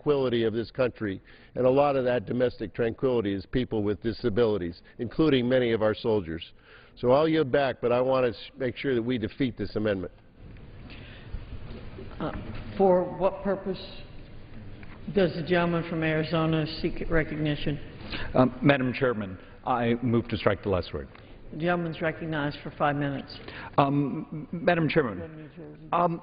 tranquility of this country, and a lot of that domestic tranquility is people with disabilities, including many of our soldiers. So I'll yield back, but I want to make sure that we defeat this amendment. For what purpose does the gentleman from Arizona seek recognition? Madam Chairman, I move to strike the last word. The gentleman's recognized for 5 minutes. Madam Chairman,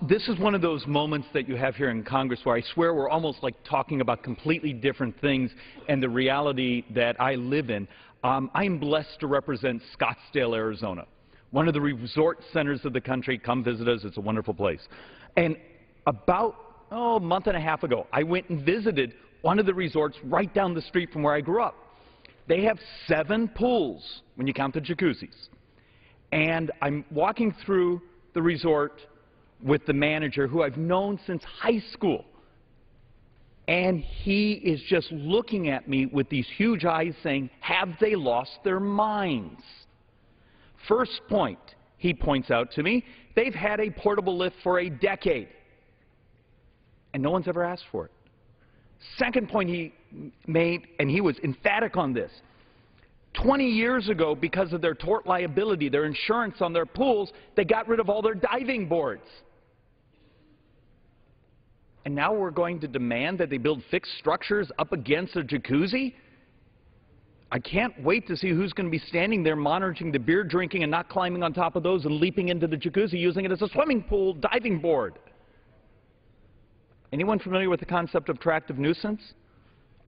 this is one of those moments that you have here in Congress where I swear we're almost like talking about completely different things and the reality that I live in. I'm blessed to represent Scottsdale, Arizona, one of the resort centers of the country. Come visit us. It's a wonderful place. And about a month and a half ago, I went and visited one of the resorts right down the street from where I grew up. They have 7 pools when you count the jacuzzis. And I'm walking through the resort with the manager, who I've known since high school. And he is just looking at me with these huge eyes saying, have they lost their minds? First point, he points out to me, they've had a portable lift for a decade, and no one's ever asked for it. Second point he made, and he was emphatic on this, 20 years ago, because of their tort liability, their insurance on their pools, they got rid of all their diving boards. And now we're going to demand that they build fixed structures up against a jacuzzi? I can't wait to see who's going to be standing there monitoring the beer drinking and not climbing on top of those and leaping into the jacuzzi using it as a swimming pool diving board. Anyone familiar with the concept of attractive nuisance?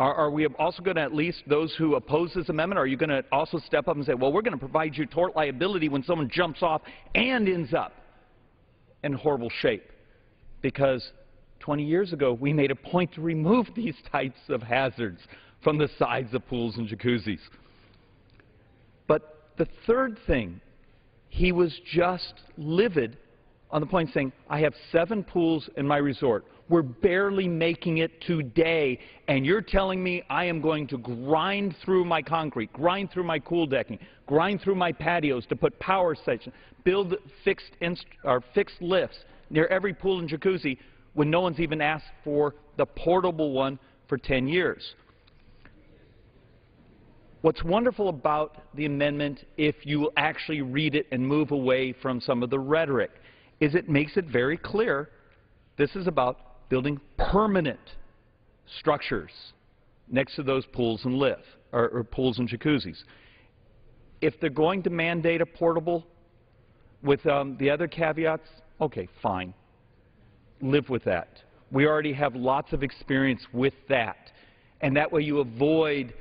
Are we also going to, at least those who oppose this amendment, are you going to also step up and say, well, we're going to provide you tort liability when someone jumps off and ends up in horrible shape? Because 20 years ago, we made a point to remove these types of hazards from the sides of pools and jacuzzis. But the third thing, he was just livid on the point saying, I have 7 pools in my resort. We're barely making it today, and you're telling me I am going to grind through my concrete, grind through my cool decking, grind through my patios to put power stations, build fixed lifts near every pool and jacuzzi when no one's even asked for the portable one for 10 years. What's wonderful about the amendment, if you actually read it and move away from some of the rhetoric, is it makes it very clear this is about building permanent structures next to those pools and lifts, or pools and jacuzzis. If they're going to mandate a portable with the other caveats, okay, fine. Live with that. We already have lots of experience with that. And that way you avoid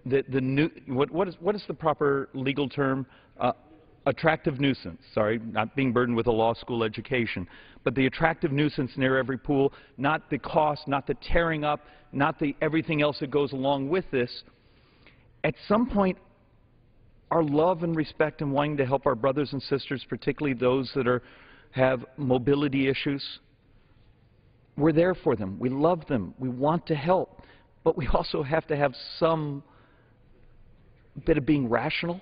the new, what is the proper legal term? Attractive nuisance, sorry, not being burdened with a law school education, but the attractive nuisance near every pool, not the cost, not the tearing up, not the everything else that goes along with this. At some point, our love and respect and wanting to help our brothers and sisters, particularly those that have mobility issues, we're there for them. We love them. We want to help. But we also have to have some bit of being rational.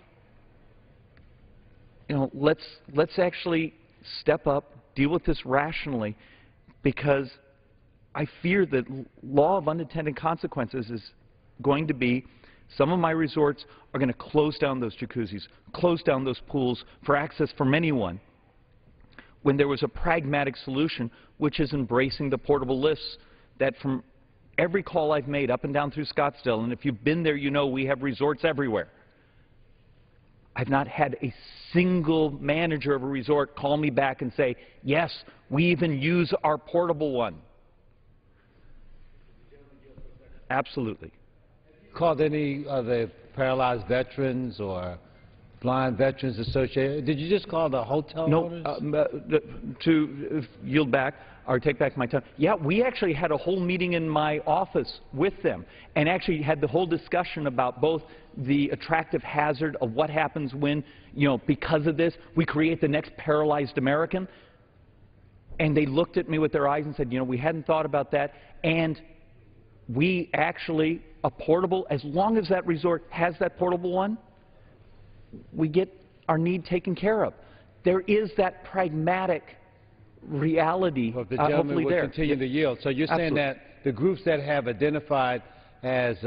You know, let's actually step up, deal with this rationally, because I fear that law of unintended consequences is going to be some of my resorts are going to close down those jacuzzis, close down those pools for access from anyone, when there was a pragmatic solution, which is embracing the portable lifts that from every call I've made up and down through Scottsdale, and if you've been there, you know we have resorts everywhere. I've not had a single manager of a resort call me back and say, yes, we even use our portable one. Absolutely. Called any of the paralyzed veterans or blind veterans associated? Did you just call the hotel owners? To yield back or take back my time. Yeah, we actually had a whole meeting in my office with them and actually had the whole discussion about both the attractive hazard of what happens when, you know, because of this, we create the next paralyzed American. And they looked at me with their eyes and said, you know, we hadn't thought about that. And we actually, a portable, as long as that resort has that portable one, we get our need taken care of. There is that pragmatic reality, well, the gentleman hopefully will there. continue to yield. So you're saying that the groups that have identified as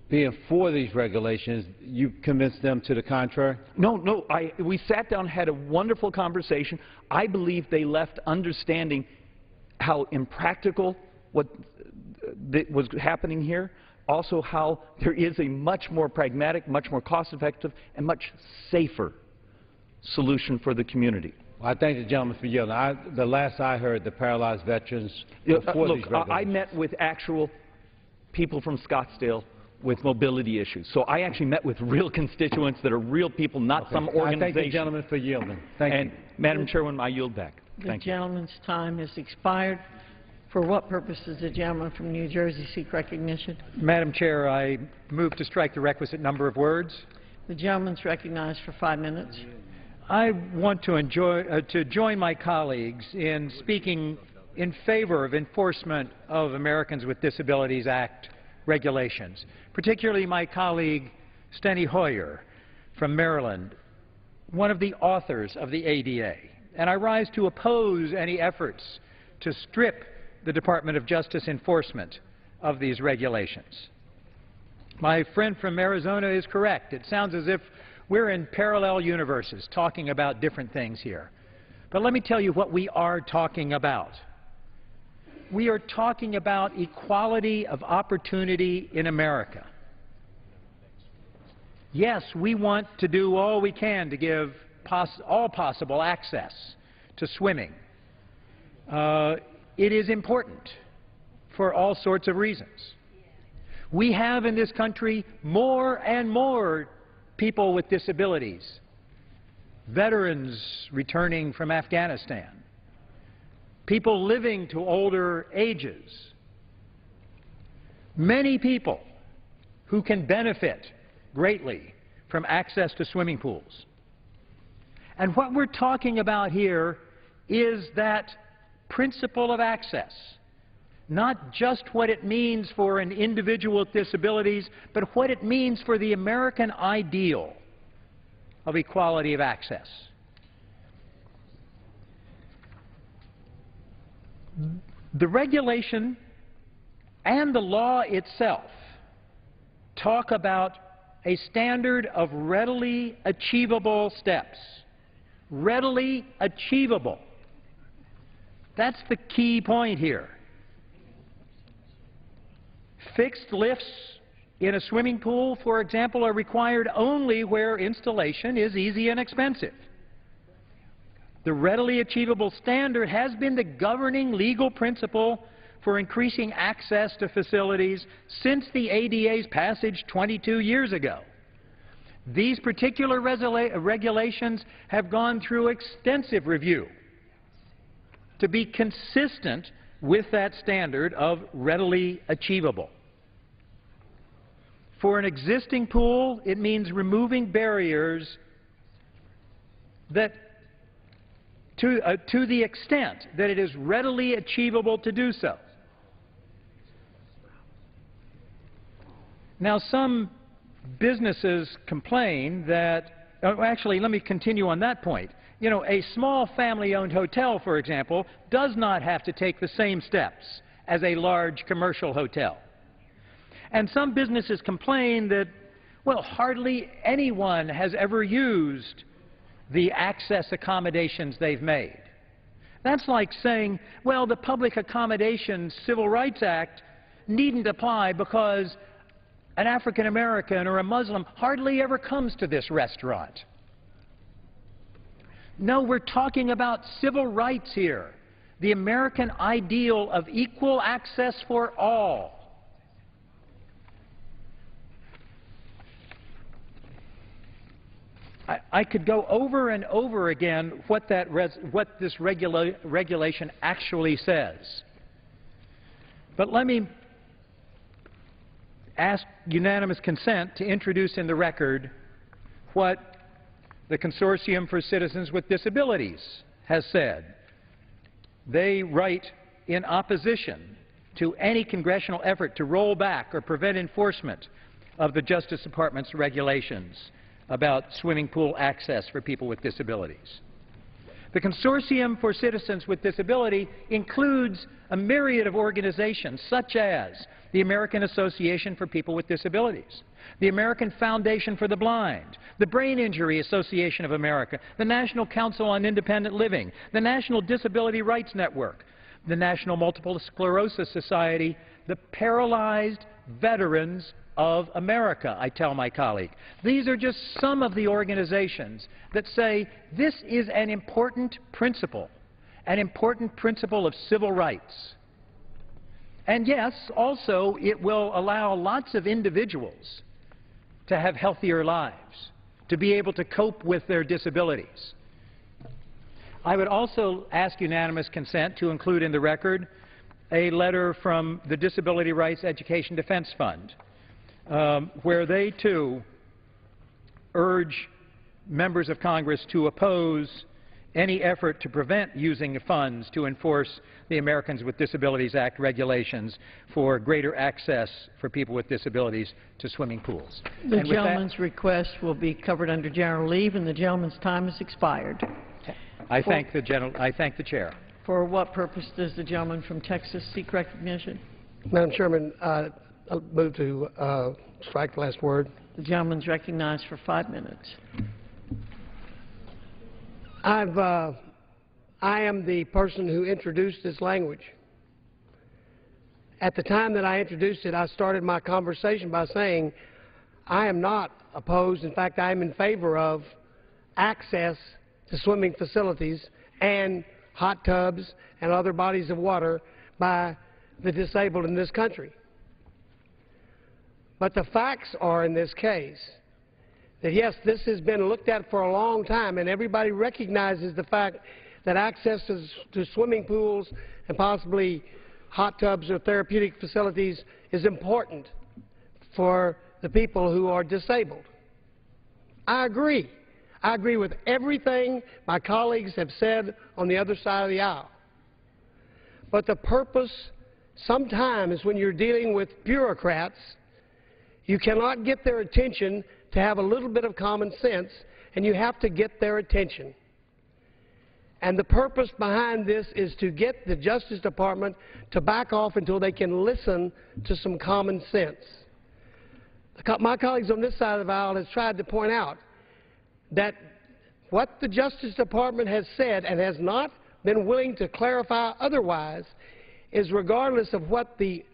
being for these regulations, you convinced them to the contrary? No, we sat down, had a wonderful conversation. I believe they left understanding how impractical what was happening here, also how there is a much more pragmatic, much more cost-effective, and much safer solution for the community. Well, I thank the gentleman for yielding. The last I heard, the paralyzed veterans were for these regulations. I met with actual people from Scottsdale with mobility issues. So I actually met with real constituents that are real people, not some organization. I thank the gentleman for yielding. Thank you. And Madam Chairwoman, I yield back. Thank The you. gentleman's time has expired. For what purpose does the gentleman from New Jersey seek recognition? Madam Chair, I move to strike the requisite number of words. The gentleman's recognized for 5 minutes. I want to join my colleagues in speaking in favor of enforcement of Americans with Disabilities Act regulations, particularly my colleague Steny Hoyer from Maryland, one of the authors of the ADA. And I rise to oppose any efforts to strip the Department of Justice enforcement of these regulations. My friend from Arizona is correct. It sounds as if we're in parallel universes talking about different things here. But let me tell you what we are talking about. We are talking about equality of opportunity in America. Yes, we want to do all we can to give all possible access to swimming. It is important for all sorts of reasons. We have in this country more and more people with disabilities, veterans returning from Afghanistan, people living to older ages, many people who can benefit greatly from access to swimming pools. And what we're talking about here is that principle of access, not just what it means for an individual with disabilities, but what it means for the American ideal of equality of access. The regulation and the law itself talk about a standard of readily achievable steps. Readily achievable. That's the key point here. Fixed lifts in a swimming pool, for example, are required only where installation is easy and expensive. The readily achievable standard has been the governing legal principle for increasing access to facilities since the ADA's passage 22 years ago. These particular regulations have gone through extensive review to be consistent with that standard of readily achievable. For an existing pool, it means removing barriers that to the extent that it is readily achievable to do so. Now, some businesses complain that, actually, let me continue on that point. You know, a small family-owned hotel, for example, does not have to take the same steps as a large commercial hotel. And some businesses complain that, well, hardly anyone has ever used the access accommodations they've made. That's like saying, well, the Public Accommodations Civil Rights Act needn't apply because an African American or a Muslim hardly ever comes to this restaurant. No, we're talking about civil rights here, the American ideal of equal access for all. I could go over and over again what this regulation actually says. But let me ask unanimous consent to introduce in the record what the Consortium for Citizens with Disabilities has said. They write in opposition to any congressional effort to roll back or prevent enforcement of the Justice Department's regulations about swimming pool access for people with disabilities. The Consortium for Citizens with Disability includes a myriad of organizations such as the American Association for People with Disabilities, the American Foundation for the Blind, the Brain Injury Association of America, the National Council on Independent Living, the National Disability Rights Network, the National Multiple Sclerosis Society, the Paralyzed Veterans of America, I tell my colleague. These are just some of the organizations that say this is an important principle of civil rights. And yes, also it will allow lots of individuals to have healthier lives, to be able to cope with their disabilities. I would also ask unanimous consent to include in the record a letter from the Disability Rights Education Defense Fund, where they too urge members of Congress to oppose any effort to prevent using the funds to enforce the Americans with Disabilities Act regulations for greater access for people with disabilities to swimming pools. The gentleman's request will be covered under general leave, and the gentleman's time has expired. I thank the chair. For what purpose does the gentleman from Texas seek recognition? Madam Chairman, I'll move to strike the last word. The gentleman's recognized for 5 minutes. I am the person who introduced this language. At the time that I introduced it, I started my conversation by saying I am not opposed. In fact, I am in favor of access to swimming facilities and hot tubs and other bodies of water by the disabled in this country. But the facts are, in this case, that yes, this has been looked at for a long time, and everybody recognizes the fact that access to swimming pools and possibly hot tubs or therapeutic facilities is important for the people who are disabled. I agree. I agree with everything my colleagues have said on the other side of the aisle. But the purpose sometimes when you're dealing with bureaucrats, you cannot get their attention to have a little bit of common sense, and you have to get their attention. And the purpose behind this is to get the Justice Department to back off until they can listen to some common sense. My colleagues on this side of the aisle have tried to point out that what the Justice Department has said and has not been willing to clarify otherwise is regardless of what the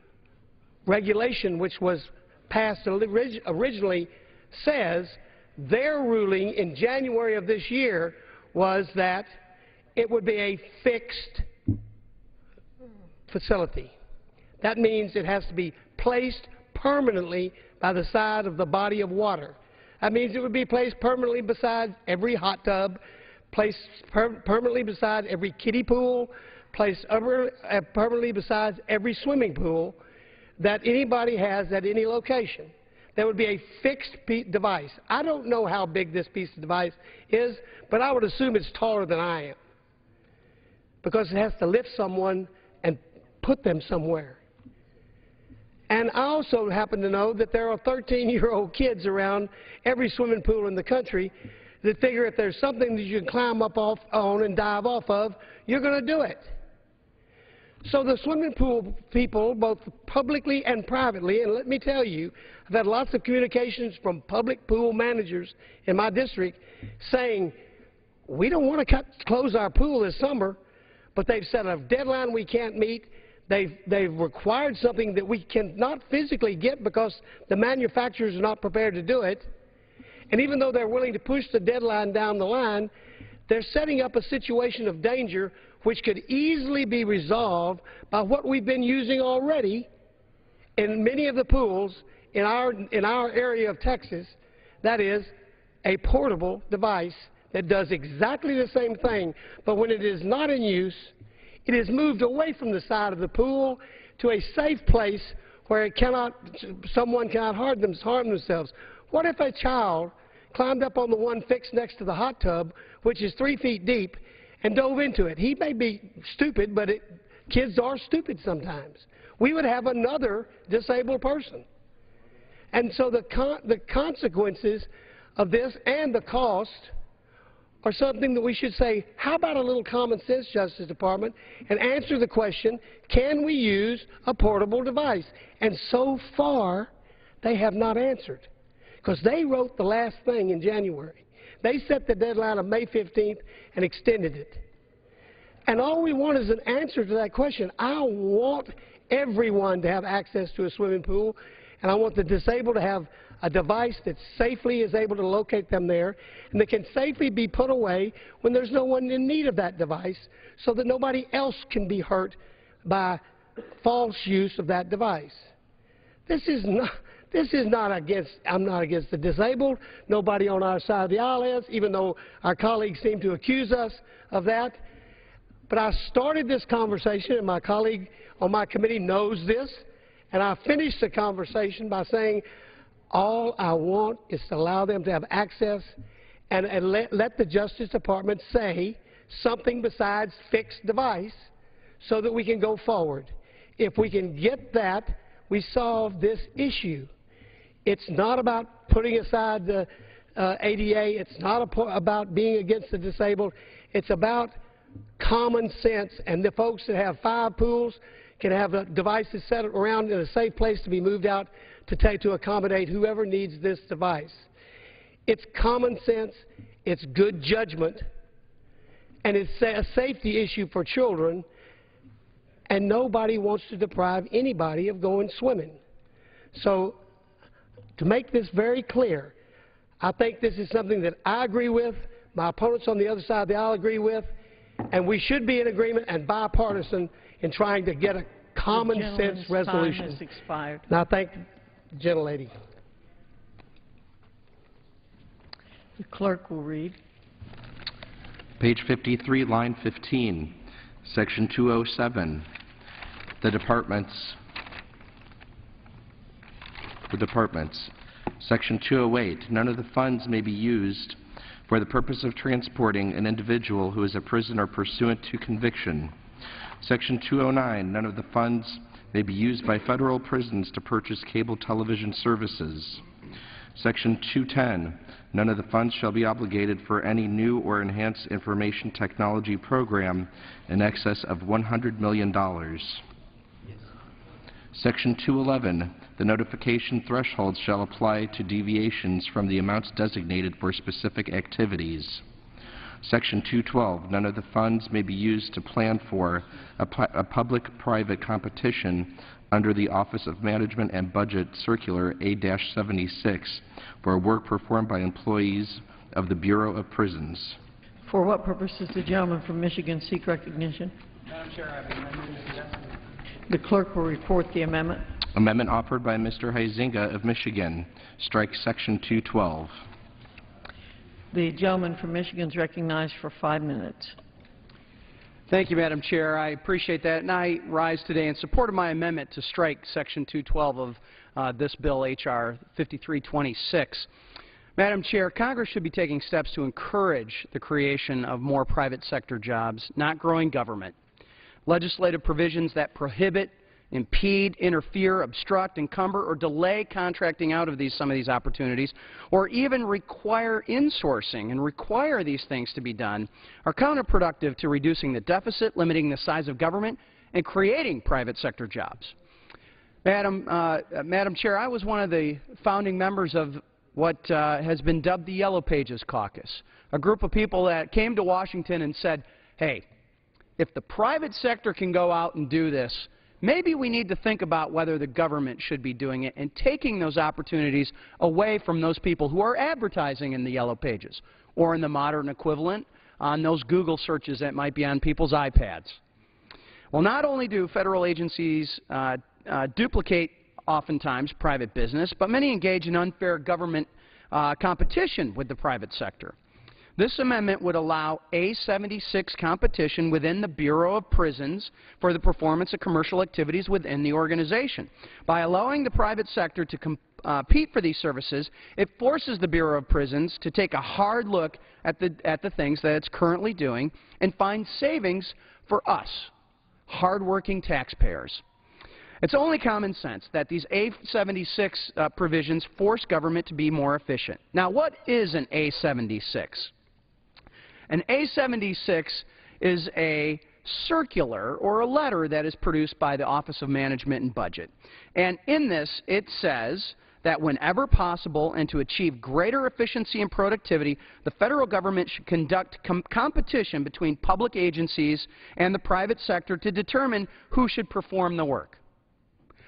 regulation which was passed originally says, their ruling in January of this year was that it would be a fixed facility. That means it has to be placed permanently by the side of the body of water. That means it would be placed permanently beside every hot tub, placed permanently beside every kiddie pool, placed permanently beside every swimming pool that anybody has at any location. There would be a fixed device. I don't know how big this piece of device is, but I would assume it's taller than I am, because it has to lift someone and put them somewhere. And I also happen to know that there are 13-year-old kids around every swimming pool in the country that figure if there's something that you can climb up on and dive off of, you're going to do it. So the swimming pool people, both publicly and privately, and let me tell you, I've had lots of communications from public pool managers in my district saying, we don't want to close our pool this summer, but they've set a deadline we can't meet. They've required something that we cannot physically get because the manufacturers are not prepared to do it. And even though they're willing to push the deadline down the line, they're setting up a situation of danger which could easily be resolved by what we've been using already in many of the pools in our area of Texas. That is a portable device that does exactly the same thing, but when it is not in use, it is moved away from the side of the pool to a safe place where someone cannot harm themselves. What if a child climbed up on the one fixed next to the hot tub, which is 3 feet deep, and dove into it? He may be stupid, but kids are stupid sometimes. We would have another disabled person. And so the consequences of this and the cost or something that we should say, how about a little common sense, Justice Department, and answer the question, can we use a portable device? And so far, they have not answered, because they wrote the last thing in January. They set the deadline of May 15th and extended it. And all we want is an answer to that question. I want everyone to have access to a swimming pool, and I want the disabled to have a device that safely is able to locate them there and that can safely be put away when there's no one in need of that device, so that nobody else can be hurt by false use of that device. This is not against, I'm not against the disabled. Nobody on our side of the aisle is, even though our colleagues seem to accuse us of that. But I started this conversation, and my colleague on my committee knows this, and I finished the conversation by saying, all I want is to allow them to have access and let the Justice Department say something besides fixed device so that we can go forward. If we can get that, we solve this issue. It's not about putting aside the ADA. It's not about being against the disabled. It's about common sense, and the folks that have 5 pools can have devices set around in a safe place to be moved out to accommodate whoever needs this device. It's common sense, it's good judgment, and it's a safety issue for children, and nobody wants to deprive anybody of going swimming. So, to make this very clear, I think this is something that I agree with, my opponents on the other side of the aisle agree with, and we should be in agreement and bipartisan in trying to get a common sense resolution. Time has expired. And I thank the gentlelady. The clerk will read. Page 53, line 15, section 207. The departments. Section 208. None of the funds may be used for the purpose of transporting an individual who is a prisoner pursuant to conviction. Section 209, none of the funds may be used by federal prisons to purchase cable television services. Section 210, none of the funds shall be obligated for any new or enhanced information technology program in excess of $100 million. Section 211, the notification thresholds shall apply to deviations from the amounts designated for specific activities. Section 212, none of the funds may be used to plan for a public-private competition under the Office of Management and Budget Circular A-76 for work performed by employees of the Bureau of Prisons. For what purpose does the gentleman from Michigan seek recognition? Madam Chair, I have an amendment to that. The clerk will report the amendment. Amendment offered by Mr. Huizenga of Michigan. Strike Section 212. The gentleman from Michigan is recognized for 5 minutes. Thank you, Madam Chair. I appreciate that, and I rise today in support of my amendment to strike Section 212 of this bill, H.R. 5326. Madam Chair, Congress should be taking steps to encourage the creation of more private sector jobs, not growing government. Legislative provisions that prohibit, impede, interfere, obstruct, encumber, or delay contracting out of some of these opportunities, or even require insourcing and require these things to be done, are counterproductive to reducing the deficit, limiting the size of government, and creating private sector jobs. Madam Chair, I was one of the founding members of what has been dubbed the Yellow Pages Caucus, a group of people that came to Washington and said, hey, if the private sector can go out and do this, maybe we need to think about whether the government should be doing it and taking those opportunities away from those people who are advertising in the Yellow Pages or in the modern equivalent on those Google searches that might be on people's iPads. Well, not only do federal agencies duplicate oftentimes private business, but many engage in unfair government competition with the private sector. This amendment would allow A-76 competition within the Bureau of Prisons for the performance of commercial activities within the organization. By allowing the private sector to compete for these services, it forces the Bureau of Prisons to take a hard look at the things that it's currently doing and find savings for us, hardworking taxpayers. It's only common sense that these A-76 provisions force government to be more efficient. Now, what is an A-76? An A-76 is a circular or a letter that is produced by the Office of Management and Budget. And in this, it says that whenever possible and to achieve greater efficiency and productivity, the federal government should conduct competition between public agencies and the private sector to determine who should perform the work.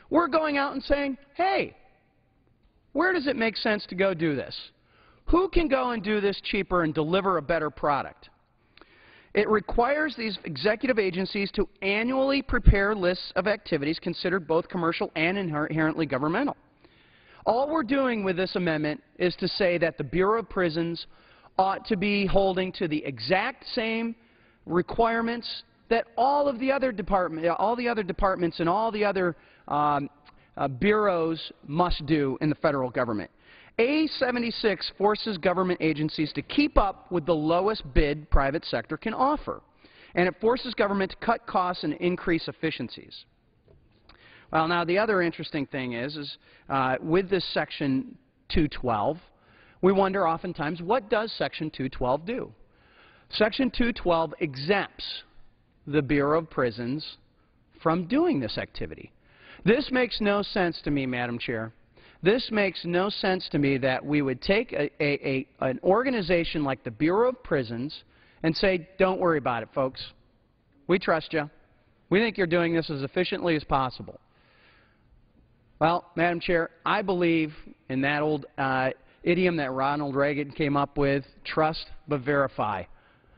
We're going out and saying, hey, where does it make sense to go do this? Who can go and do this cheaper and deliver a better product? It requires these executive agencies to annually prepare lists of activities considered both commercial and inherently governmental. All we're doing with this amendment is to say that the Bureau of Prisons ought to be holding to the exact same requirements that all the other departments and all the other bureaus must do in the federal government. A-76 forces government agencies to keep up with the lowest bid private sector can offer, and it forces government to cut costs and increase efficiencies. Well, now, the other interesting thing is with this Section 212, we wonder oftentimes, what does Section 212 do? Section 212 exempts the Bureau of Prisons from doing this activity. This makes no sense to me, Madam Chair. This makes no sense to me that we would take an organization like the Bureau of Prisons and say, don't worry about it, folks. We trust you. We think you're doing this as efficiently as possible. Well, Madam Chair, I believe in that old idiom that Ronald Reagan came up with, trust but verify.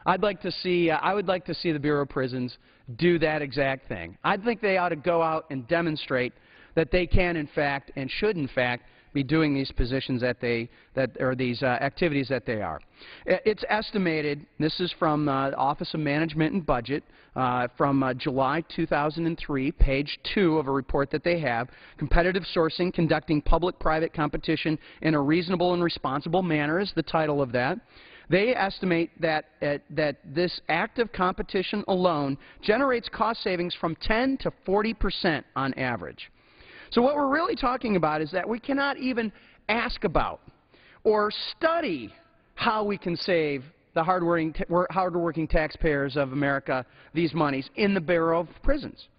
I would like to see the Bureau of Prisons do that exact thing. I think they ought to go out and demonstrate that they can, in fact, and should, in fact, be doing these positions these activities that they are. It's estimated, this is from the Office of Management and Budget, from July 2003, page 2 of a report that they have, Competitive Sourcing, Conducting Public-Private Competition in a Reasonable and Responsible Manner is the title of that. They estimate that this act of competition alone generates cost savings from 10 to 40% on average. So what we're really talking about is that we cannot even ask about or study how we can save the hardworking taxpayers of America these monies in the Bureau of Prisons.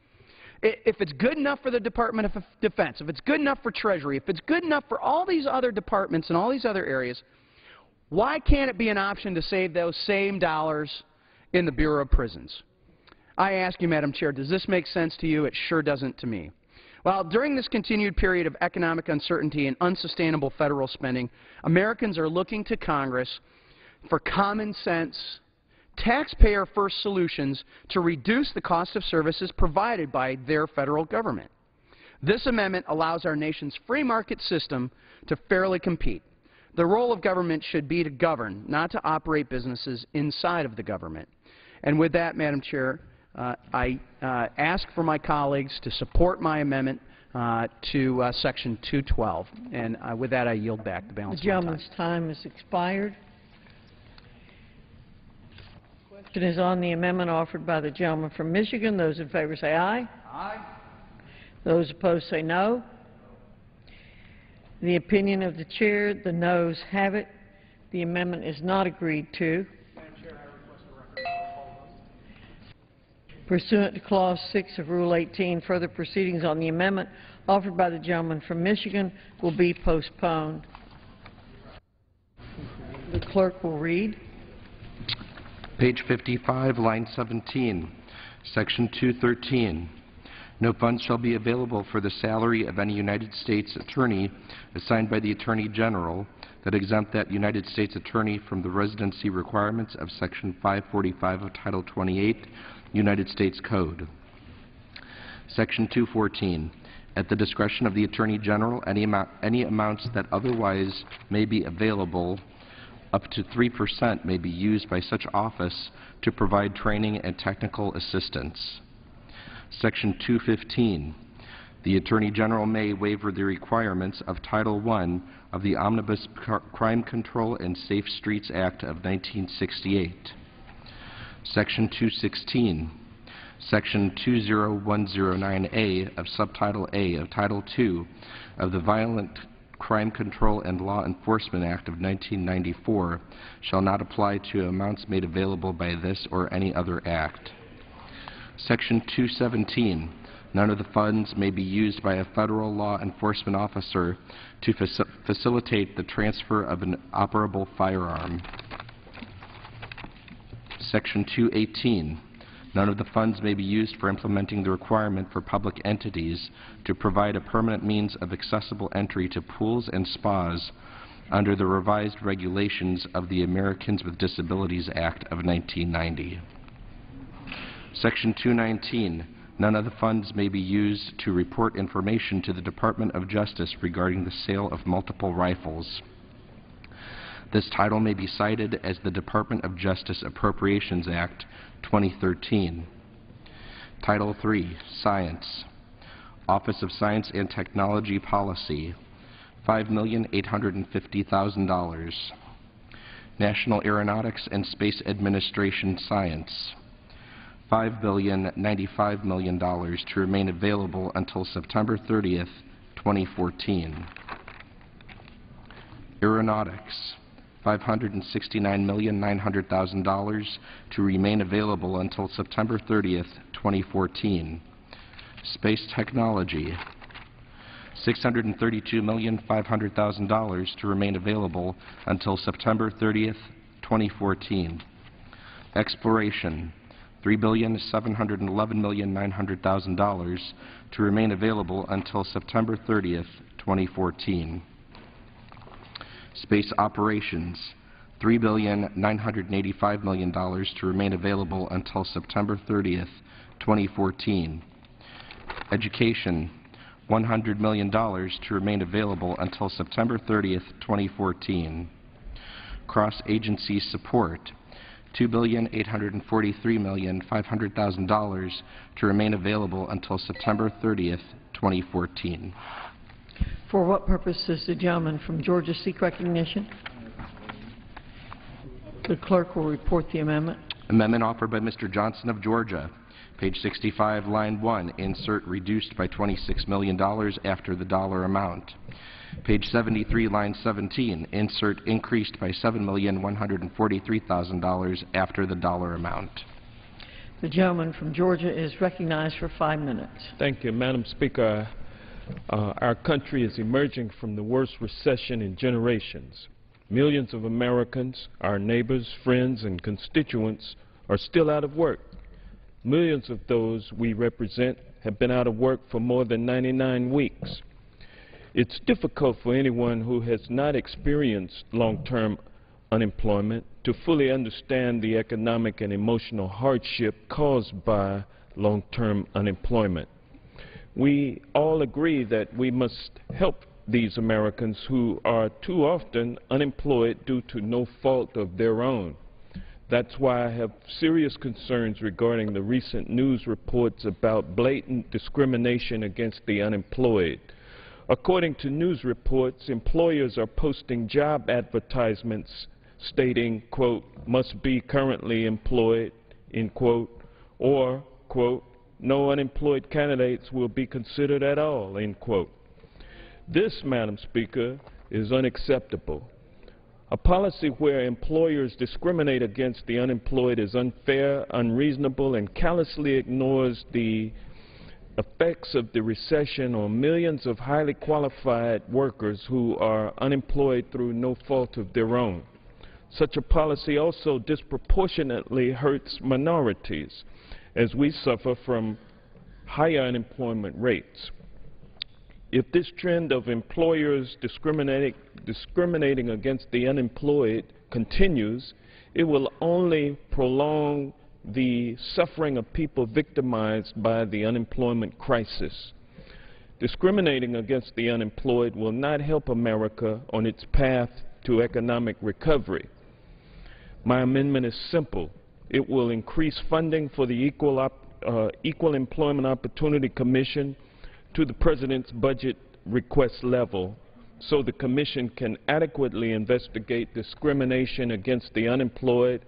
If it's good enough for the Department of Defense, if it's good enough for Treasury, if it's good enough for all these other departments and all these other areas, why can't it be an option to save those same dollars in the Bureau of Prisons? I ask you, Madam Chair, does this make sense to you? It sure doesn't to me. Well, during this continued period of economic uncertainty and unsustainable federal spending, Americans are looking to Congress for common sense, taxpayer-first solutions to reduce the cost of services provided by their federal government. This amendment allows our nation's free market system to fairly compete. The role of government should be to govern, not to operate businesses inside of the government. And with that, Madam Chair, I ask for my colleagues to support my amendment to Section 212. And with that, I yield back the balance of my time. The gentleman's time has expired. The question is on the amendment offered by the gentleman from Michigan. Those in favor say aye. Aye. Those opposed say no. The opinion of the chair, the noes have it. The amendment is not agreed to. Pursuant to Clause 6 of Rule 18, further proceedings on the amendment offered by the gentleman from Michigan will be postponed. The clerk will read. Page 55, line 17, Section 213. No funds shall be available for the salary of any United States attorney assigned by the Attorney General that exempt that United States attorney from the residency requirements of Section 545 of Title 28 United States Code. Section 214. At the discretion of the Attorney General, any amounts that otherwise may be available, up to 3%, may be used by such office to provide training and technical assistance. Section 215. The Attorney General may waiver the requirements of Title I of the Omnibus Crime Control and Safe Streets Act of 1968. Section 216. Section 20109A of Subtitle A of Title II of the Violent Crime Control and Law Enforcement Act of 1994 shall not apply to amounts made available by this or any other act. Section 217, none of the funds may be used by a federal law enforcement officer to facilitate the transfer of an operable firearm. Section 218, none of the funds may be used for implementing the requirement for public entities to provide a permanent means of accessible entry to pools and spas under the revised regulations of the Americans with Disabilities Act of 1990. Section 219, none of the funds may be used to report information to the Department of Justice regarding the sale of multiple rifles. This title may be cited as the Department of Justice Appropriations Act 2013. Title III, Science. Office of Science and Technology Policy, $5,850,000. National Aeronautics and Space Administration Science, $5,095 million to remain available until September 30th, 2014. Aeronautics, $569,900,000 to remain available until September 30th, 2014. Space Technology, $632,500,000 to remain available until September 30th, 2014. Exploration, $3,711,900,000 to remain available until September 30th, 2014. Space Operations, $3,985 million to remain available until September 30th, 2014. Education, $100 million to remain available until September 30th, 2014. Cross-agency support, $2,843,500,000 to remain available until September 30th, 2014. For what purpose does the gentleman from Georgia seek recognition? The clerk will report the amendment. Amendment offered by Mr. Johnson of Georgia. Page 65, line 1, insert reduced by $26 million after the dollar amount. Page 73, line 17, insert increased by $7,143,000 after the dollar amount. The gentleman from Georgia is recognized for 5 minutes. Thank you, Madam Speaker. Our country is emerging from the worst recession in generations. Millions of Americans, our neighbors, friends, and constituents, are still out of work. Millions of those we represent have been out of work for more than 99 weeks. It's difficult for anyone who has not experienced long-term unemployment to fully understand the economic and emotional hardship caused by long-term unemployment. We all agree that we must help these Americans who are too often unemployed due to no fault of their own. That's why I have serious concerns regarding the recent news reports about blatant discrimination against the unemployed. According to news reports, employers are posting job advertisements stating, quote, must be currently employed, end quote, or, quote, no unemployed candidates will be considered at all, end quote. This, Madam Speaker, is unacceptable. A policy where employers discriminate against the unemployed is unfair, unreasonable, and callously ignores the effects of the recession on millions of highly qualified workers who are unemployed through no fault of their own. Such a policy also disproportionately hurts minorities, as we suffer from higher unemployment rates. If this trend of employers discriminating against the unemployed continues, it will only prolong the suffering of people victimized by the unemployment crisis. Discriminating against the unemployed will not help America on its path to economic recovery. My amendment is simple. It will increase funding for the Equal Employment Opportunity Commission to the President's budget request level so the Commission can adequately investigate discrimination against the unemployed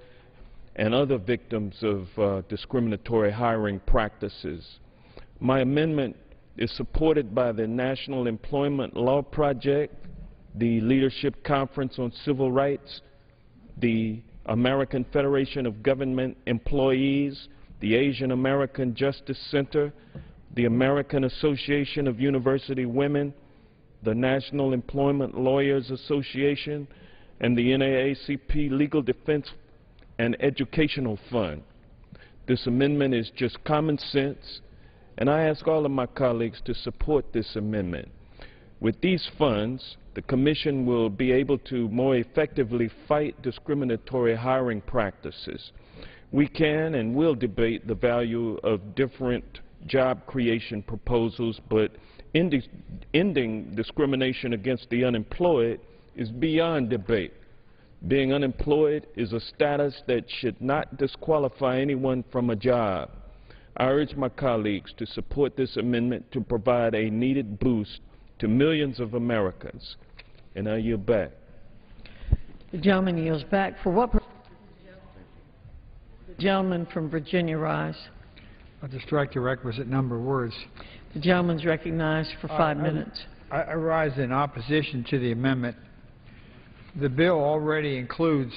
and other victims of discriminatory hiring practices. My amendment is supported by the National Employment Law Project, the Leadership Conference on Civil Rights, the American Federation of Government Employees, the Asian American Justice Center, the American Association of University Women, the National Employment Lawyers Association, and the NAACP Legal Defense and Educational Fund. This amendment is just common sense, and I ask all of my colleagues to support this amendment. With these funds, the Commission will be able to more effectively fight discriminatory hiring practices. We can and will debate the value of different job creation proposals, but ending discrimination against the unemployed is beyond debate. Being unemployed is a status that should not disqualify anyone from a job. I urge my colleagues to support this amendment to provide a needed boost to millions of Americans. And I yield back. The gentleman yields back. For what purpose? The gentleman from Virginia rise. To strike the requisite number of words. The gentleman's recognized for 5 minutes. I rise in opposition to the amendment. The bill already includes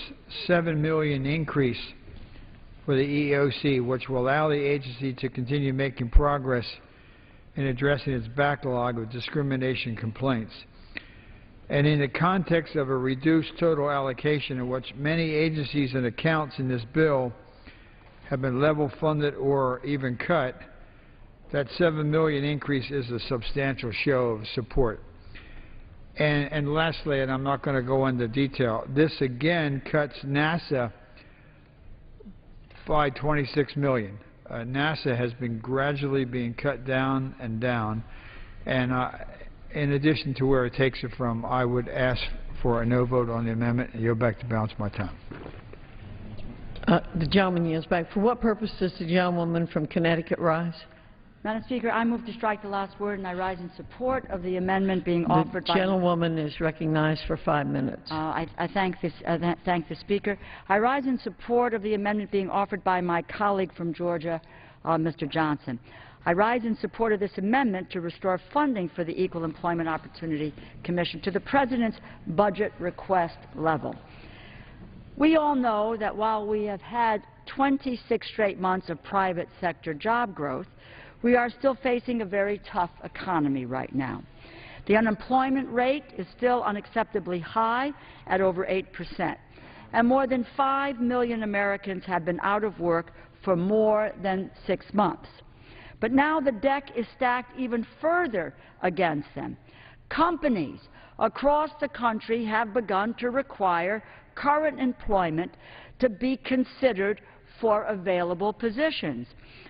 $7 million increase for the EEOC, which will allow the agency to continue making progress in addressing its backlog of discrimination complaints. And in the context of a reduced total allocation, in which many agencies and accounts in this bill have been level funded or even cut, that $7 million increase is a substantial show of support. And lastly, and I'm not going to go into detail, this again cuts NASA by $26 million. NASA has been gradually being cut down, and in addition to where it takes it from, I would ask for a no vote on the amendment and yield back to balance my time. The gentleman yields back. For what purpose does the gentlewoman from Connecticut rise? Madam Speaker, I move to strike the last word, and I rise in support of the amendment being offered by... The gentlewoman is recognized for 5 minutes. I thank the Speaker. I rise in support of the amendment being offered by my colleague from Georgia, Mr. Johnson. I rise in support of this amendment to restore funding for the Equal Employment Opportunity Commission to the President's budget request level. We all know that while we have had 26 straight months of private sector job growth, we are still facing a very tough economy right now. The unemployment rate is still unacceptably high at over 8%, and more than 5 million Americans have been out of work for more than 6 months. But now the deck is stacked even further against them. Companies across the country have begun to require current employment to be considered for available positions.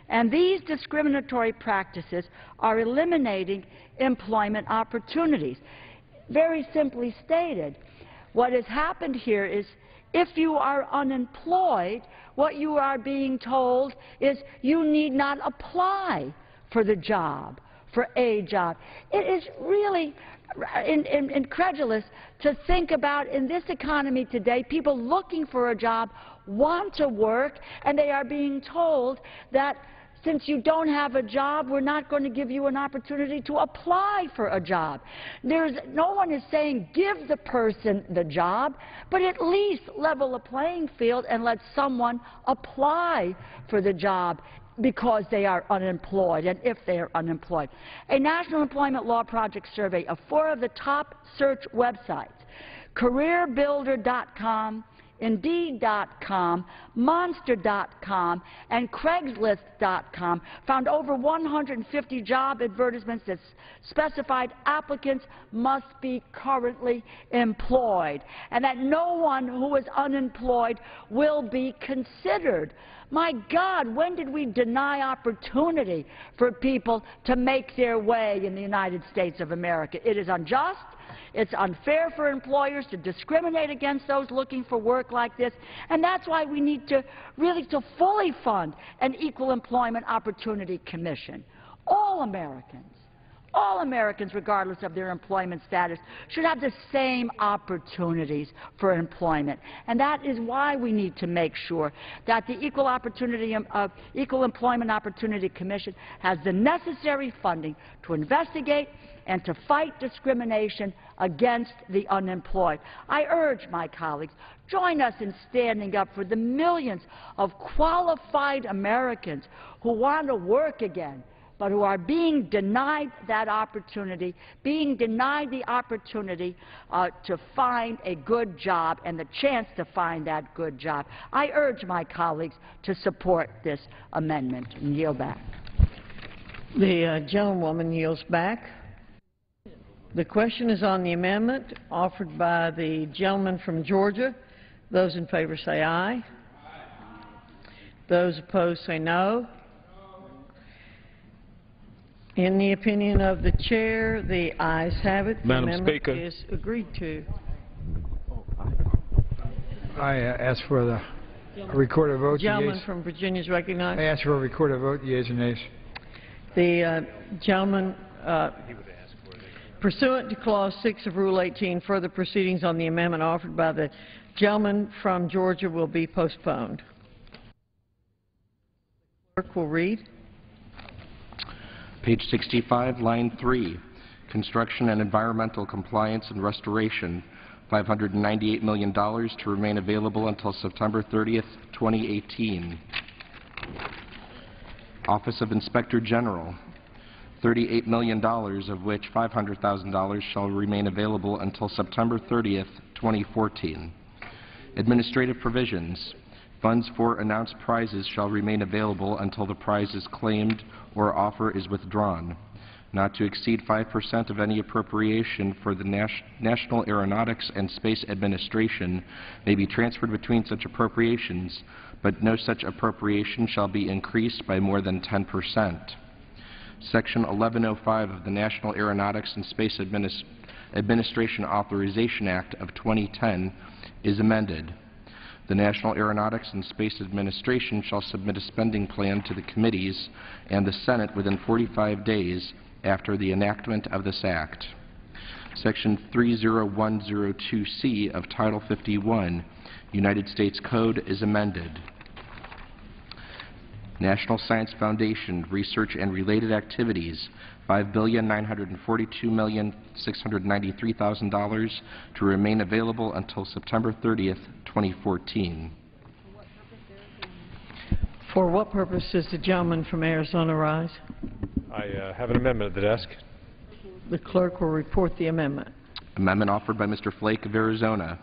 And these discriminatory practices are eliminating employment opportunities. Very simply stated, what has happened here is if you are unemployed, what you are being told is you need not apply for the job, for a job. It is really incredulous to think about in this economy today, people looking for a job want to work, and they are being told that since you don't have a job, we're not going to give you an opportunity to apply for a job. No one is saying give the person the job, but at least level a playing field and let someone apply for the job because they are unemployed and if they are unemployed. A National Employment Law Project survey of 4 of the top search websites, CareerBuilder.com, Indeed.com, Monster.com, and Craigslist.com found over 150 job advertisements that specified applicants must be currently employed, and that no one who is unemployed will be considered. My God, when did we deny opportunity for people to make their way in the United States of America? It is unjust. It's unfair for employers to discriminate against those looking for work like this, and that's why we need to really fully fund an Equal Employment Opportunity Commission. All Americans, All Americans, regardless of their employment status, should have the same opportunities for employment. And that is why we need to make sure that the Equal Employment Opportunity Commission has the necessary funding to investigate and to fight discrimination against the unemployed. I urge my colleagues, join us in standing up for the millions of qualified Americans who want to work again, but who are being denied that opportunity, being denied the opportunity to find a good job and the chance to find that good job. I urge my colleagues to support this amendment and yield back. The gentlewoman yields back. The question is on the amendment offered by the gentleman from Georgia. Those in favor say aye. Those opposed say no. In the opinion of the chair, the ayes have it. Madam the amendment Speaker. is agreed to. I ask for the recorded vote. Gentleman Yeas. from Virginia is recognized. I ask for a recorded vote. Yeas or nays? The gentleman, pursuant to Clause 6 of Rule 18, further proceedings on the amendment offered by the gentleman from Georgia will be postponed. Clerk will read. Page 65, line 3, Construction and Environmental Compliance and Restoration, $598 million to remain available until September 30th, 2018. Office of Inspector General, $38 million, of which $500,000 shall remain available until September 30th, 2014. Administrative Provisions, funds for announced prizes shall remain available until the prize is claimed or offer is withdrawn. Not to exceed 5% of any appropriation for the National Aeronautics and Space Administration may be transferred between such appropriations, but no such appropriation shall be increased by more than 10%. Section 1105 of the National Aeronautics and Space Administration Authorization Act of 2010 is amended. The National Aeronautics and Space Administration shall submit a spending plan to the committees and the Senate within 45 days after the enactment of this Act. Section 30102C of Title 51, United States Code is amended. National Science Foundation research and related activities, $5,942,693,000 to remain available until September 30th, 2014. For what purpose does the gentleman from Arizona rise? I have an amendment at the desk. The clerk will report the amendment. Amendment offered by Mr. Flake of Arizona.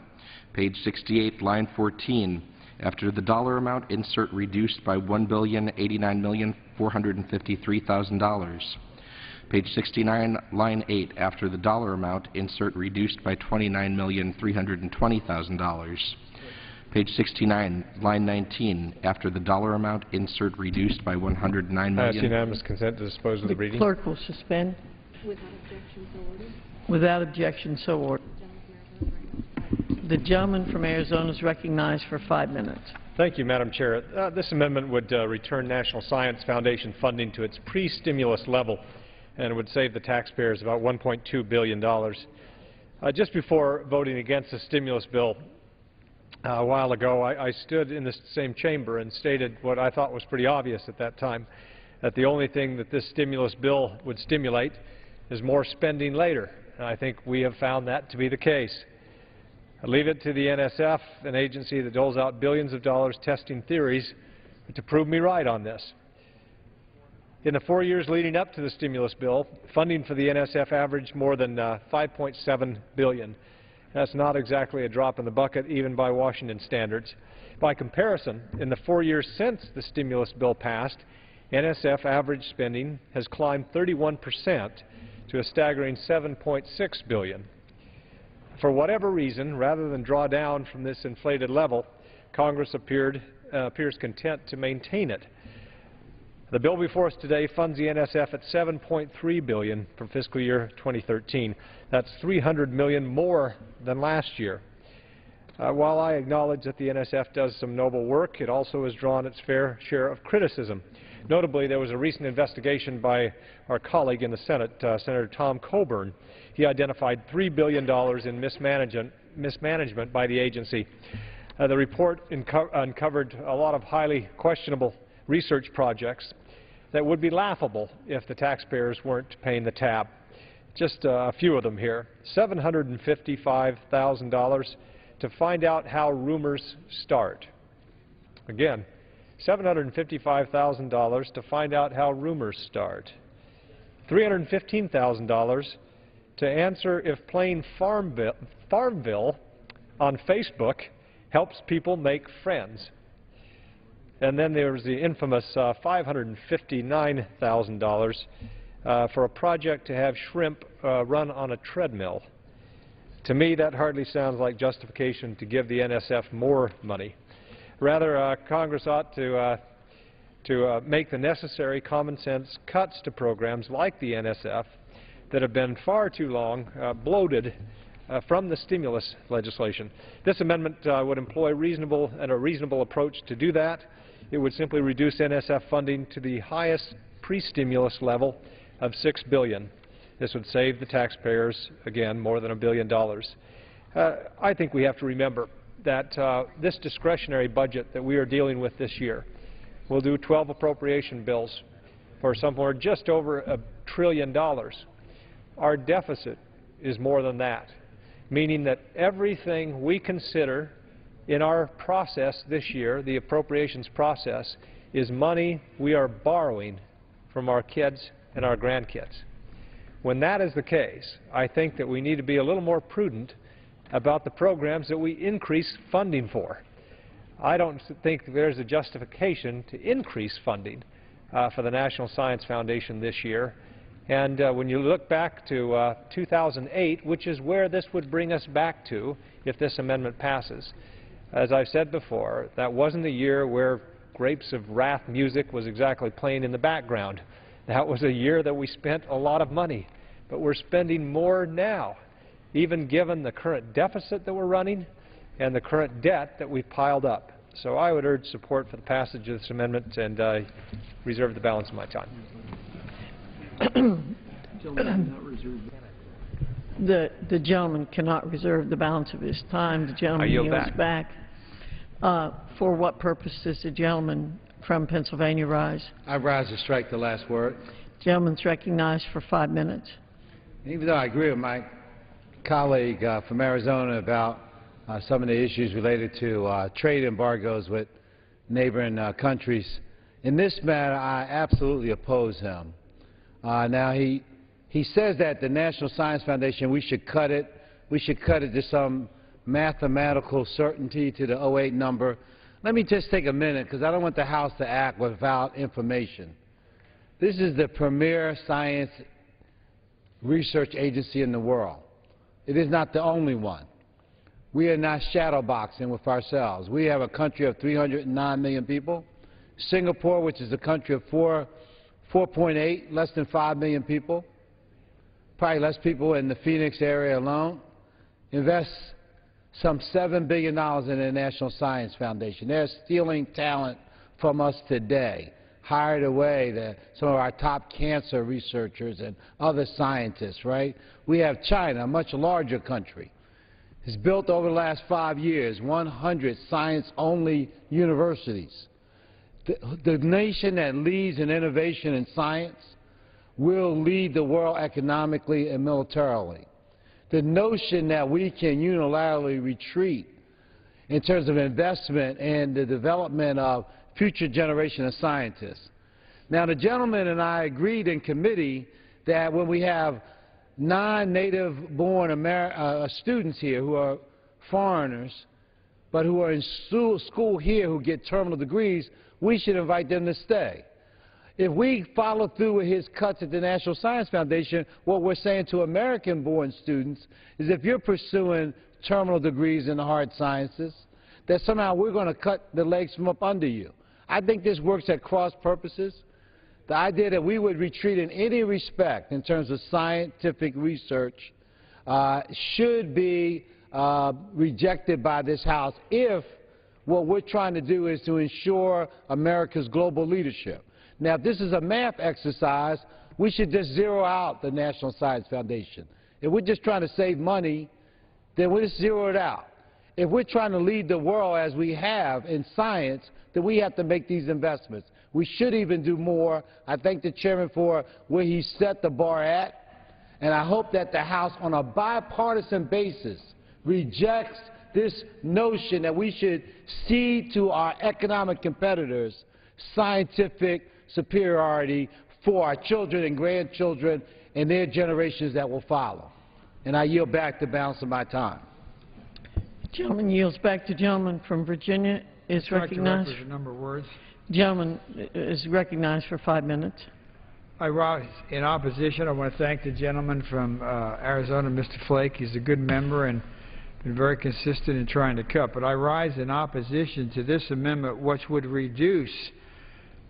Page 68, line 14. After the dollar amount, insert reduced by $1,089,453,000. Page 69, line 8. After the dollar amount, insert reduced by $29,320,000. Page 69, line 19. After the dollar amount, insert reduced by $109 million. I ask unanimous consent to dispose of the reading. The clerk will suspend. Without objection, so ordered. The gentleman from Arizona is recognized for 5 minutes. Thank you, Madam Chair. This amendment would return National Science Foundation funding to its pre-stimulus level, and it would save the taxpayers about $1.2 billion. Just before voting against the stimulus bill a while ago, I stood in this same chamber and stated what I thought was pretty obvious at that time, that the only thing that this stimulus bill would stimulate is more spending later. And I think we have found that to be the case. I leave it to the NSF, an agency that doles out billions of dollars testing theories, to prove me right on this. In the 4 years leading up to the stimulus bill, funding for the NSF averaged more than $5.7 billion. That's not exactly a drop in the bucket, even by Washington standards. By comparison, in the 4 years since the stimulus bill passed, NSF average spending has climbed 31% to a staggering $7.6 billion. For whatever reason, rather than draw down from this inflated level, Congress appears content to maintain it. The bill before us today funds the NSF at $7.3 billion for fiscal year 2013. That's $300 million more than last year. While I acknowledge that the NSF does some noble work, it also has drawn its fair share of criticism. Notably, there was a recent investigation by our colleague in the Senate, Senator Tom Coburn. He identified $3 billion in mismanagement by the agency. The report uncovered a lot of highly questionable research projects that would be laughable if the taxpayers weren't paying the tab. Just a few of them here. $755,000 to find out how rumors start. Again, $755,000 to find out how rumors start. $315,000 to answer if playing Farmville on Facebook helps people make friends. And then there was the infamous $559,000 for a project to have shrimp run on a treadmill. To me, that hardly sounds like justification to give the NSF more money. Rather, Congress ought to make the necessary common sense cuts to programs like the NSF that have been far too long bloated from the stimulus legislation. This amendment would employ a reasonable approach to do that. It would simply reduce NSF funding to the highest pre-stimulus level of $6 billion. This would save the taxpayers, again, more than $1 billion. I think we have to remember that this discretionary budget that we are dealing with this year will do 12 appropriation bills for somewhere just over $1 trillion. Our deficit is more than that, meaning that everything we consider in our process this year, the appropriations process, is money we are borrowing from our kids and our grandkids. When that is the case, I think that we need to be a little more prudent about the programs that we increase funding for. I don't think there's a justification to increase funding for the National Science Foundation this year. And when you look back to 2008, which is where this would bring us back to if this amendment passes, as I've said before, that wasn't a year where Grapes of Wrath music was exactly playing in the background. That was a year that we spent a lot of money, but we're spending more now, even given the current deficit that we're running and the current debt that we've piled up. So I would urge support for the passage of this amendment and reserve the balance of my time. The gentleman cannot reserve the balance of his time. The gentleman yields back. For what purpose does the gentleman from Pennsylvania rise? I rise to strike the last word. Gentleman's recognized for 5 minutes. Even though I agree with my colleague from Arizona about some of the issues related to trade embargoes with neighboring countries, in this matter I absolutely oppose him. Now he says that the National Science Foundation, we should cut it to some mathematical certainty to the 08 number. Let me just take a minute, because I don't want the House to act without information. This is the premier science research agency in the world. It is not the only one. We are not shadowboxing with ourselves. We have a country of 309 million people. Singapore, which is a country of 4.8, less than 5 million people, probably less people in the Phoenix area alone, invests some $7 billion in the National Science Foundation. They're stealing talent from us today, hired away some of our top cancer researchers and other scientists, right? We have China, a much larger country. It's built over the last 5 years 100 science-only universities. The nation that leads in innovation and science will lead the world economically and militarily. The notion that we can unilaterally retreat in terms of investment and the development of future generation of scientists. Now, the gentleman and I agreed in committee that when we have non-native-born students here who are foreigners, but who are in school here who get terminal degrees, we should invite them to stay. If we follow through with his cuts at the National Science Foundation, what we're saying to American-born students is if you're pursuing terminal degrees in the hard sciences, that somehow we're going to cut the legs from up under you. I think this works at cross purposes. The idea that we would retreat in any respect in terms of scientific research should be rejected by this House if what we're trying to do is to ensure America's global leadership. Now, if this is a math exercise, we should just zero out the National Science Foundation. If we're just trying to save money, then we'll just zero it out. If we're trying to lead the world as we have in science, then we have to make these investments. We should even do more. I thank the chairman for where he set the bar at, and I hope that the House, on a bipartisan basis, rejects this notion that we should cede to our economic competitors scientific superiority for our children and grandchildren and their generations that will follow. And I yield back the balance of my time. Gentleman yields back. The gentleman from Virginia is recognized. A number of words. Gentleman is recognized for 5 minutes. I rise in opposition. I want to thank the gentleman from Arizona, Mr. Flake. He's a good member and been very consistent in trying to cut. But I rise in opposition to this amendment, which would reduce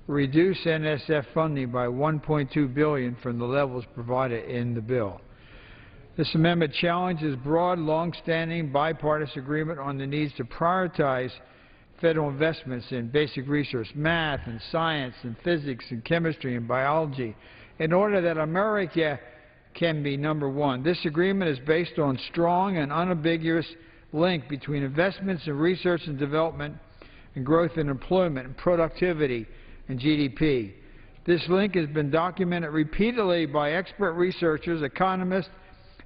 NSF funding by $1.2 billion from the levels provided in the bill. This amendment challenges broad, long-standing bipartisan agreement on the needs to prioritize federal investments in basic research, math and science and physics and chemistry and biology, in order that America can be number one. This agreement is based on strong and unambiguous link between investments in research and development and growth in employment and productivity and GDP. This link has been documented repeatedly by expert researchers, economists,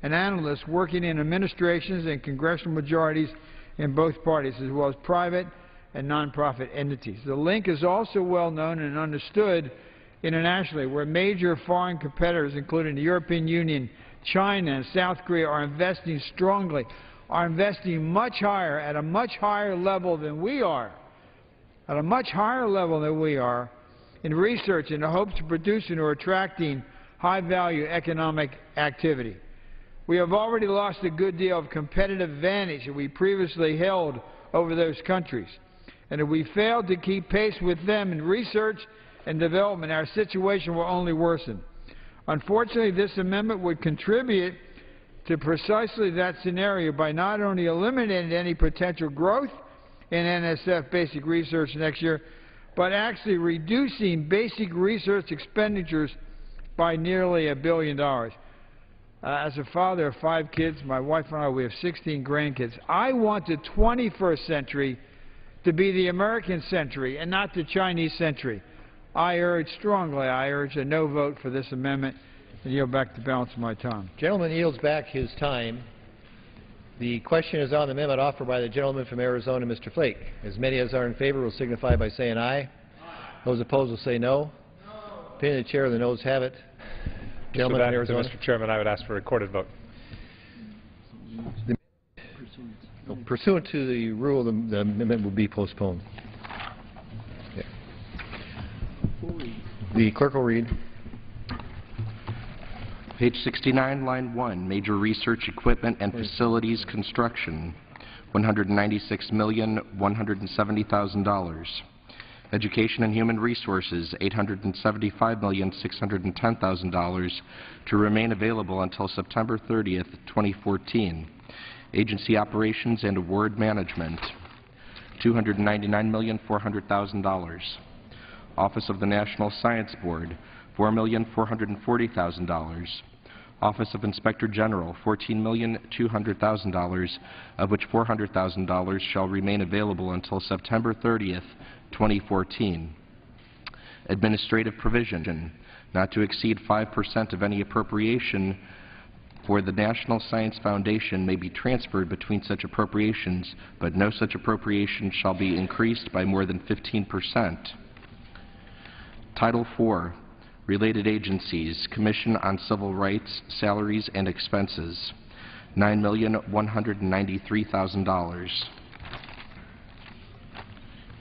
and analysts working in administrations and congressional majorities in both parties, as well as private and nonprofit entities. The link is also well known and understood internationally, where major foreign competitors, including the European Union, China, and South Korea, are investing strongly, are investing much higher, at a much higher level than we are, in research in the hopes of producing or attracting high-value economic activity. We have already lost a good deal of competitive advantage that we previously held over those countries. And if we fail to keep pace with them in research and development, our situation will only worsen. Unfortunately, this amendment would contribute to precisely that scenario by not only eliminating any potential growth in NSF basic research next year, but actually reducing basic research expenditures by nearly $1 billion. As a father of 5 kids, my wife and I, we have 16 grandkids. I want the 21st century to be the American century and not the Chinese century. I urge a no vote for this amendment, and yield back the balance of my time. Gentleman yields back his time. The question is on the amendment offered by the gentleman from Arizona, Mr. Flake. As many as are in favor will signify by saying aye. Those opposed will say no. Opinion of the chair, the noes have it. Gentleman from Arizona. Mr. Chairman, I would ask for a recorded vote. Pursuant to the rule, the amendment will be postponed. Okay. The clerk will read. Page 69, line 1, major research equipment and facilities construction, $196,170,000. Education and Human Resources, $875,610,000 to remain available until September 30th, 2014. Agency Operations and Award Management, $299,400,000. Office of the National Science Board, $4,440,000. Office of Inspector General, $14,200,000, of which $400,000 shall remain available until September 30th, 2014. Administrative provision, not to exceed 5% of any appropriation for the National Science Foundation may be transferred between such appropriations, but no such appropriation shall be increased by more than 15%. Title IV, Related Agencies, Commission on Civil Rights, Salaries and Expenses, $9,193,000.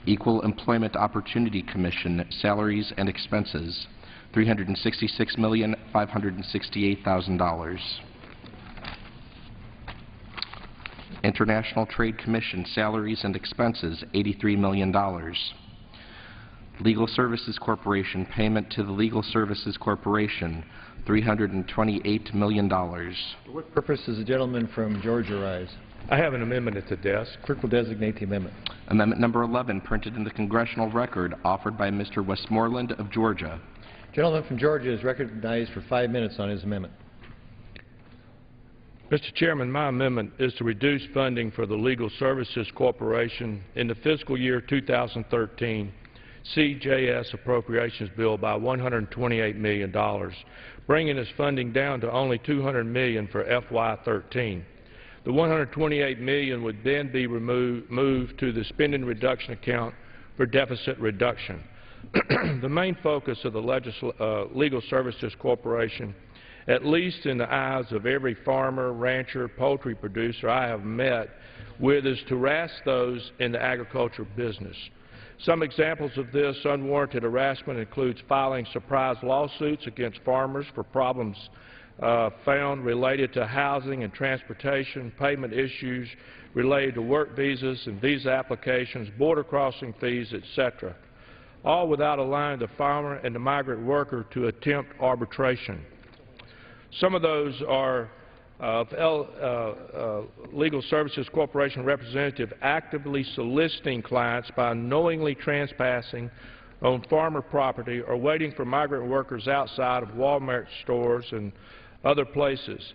Equal Employment Opportunity Commission, Salaries and Expenses, $366,568,000. International Trade Commission, Salaries and Expenses, $83 million. Legal Services Corporation, payment to the Legal Services Corporation, $328 million. For what purpose does the gentleman from Georgia rise? I have an amendment at the desk. Clerk will designate the amendment. Amendment number 11, printed in the Congressional Record, offered by Mr. Westmoreland of Georgia. Gentleman from Georgia is recognized for 5 minutes on his amendment. Mr. Chairman, my amendment is to reduce funding for the Legal Services Corporation in the fiscal year 2013 CJS Appropriations Bill by $128 million, bringing its funding down to only $200 million for FY13. The $128 million would then be moved to the spending reduction account for deficit reduction. The main focus of the Legal Services Corporation, at least in the eyes of every farmer, rancher, poultry producer I have met with, is to harass those in the agriculture business. Some examples of this unwarranted harassment includes filing surprise lawsuits against farmers for problems found related to housing and transportation, payment issues related to work visas and visa applications, border crossing fees, etc., all without allowing the farmer and the migrant worker to attempt arbitration. Some of those are Legal Services Corporation representative actively soliciting clients by knowingly trespassing on farmer property or waiting for migrant workers outside of Walmart stores and other places,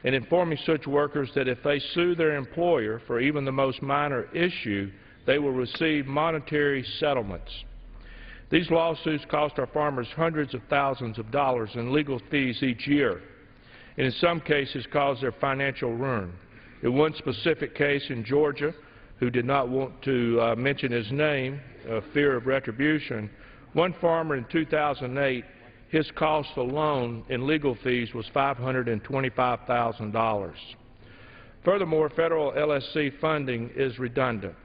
and informing such workers that if they sue their employer for even the most minor issue, they will receive monetary settlements. These lawsuits cost our farmers hundreds of thousands of dollars in legal fees each year, and in some cases cause their financial ruin. In one specific case in Georgia, who did not want to mention his name, fear of retribution, one farmer in 2008, his cost alone in legal fees was $525,000. Furthermore, federal LSC funding is redundant.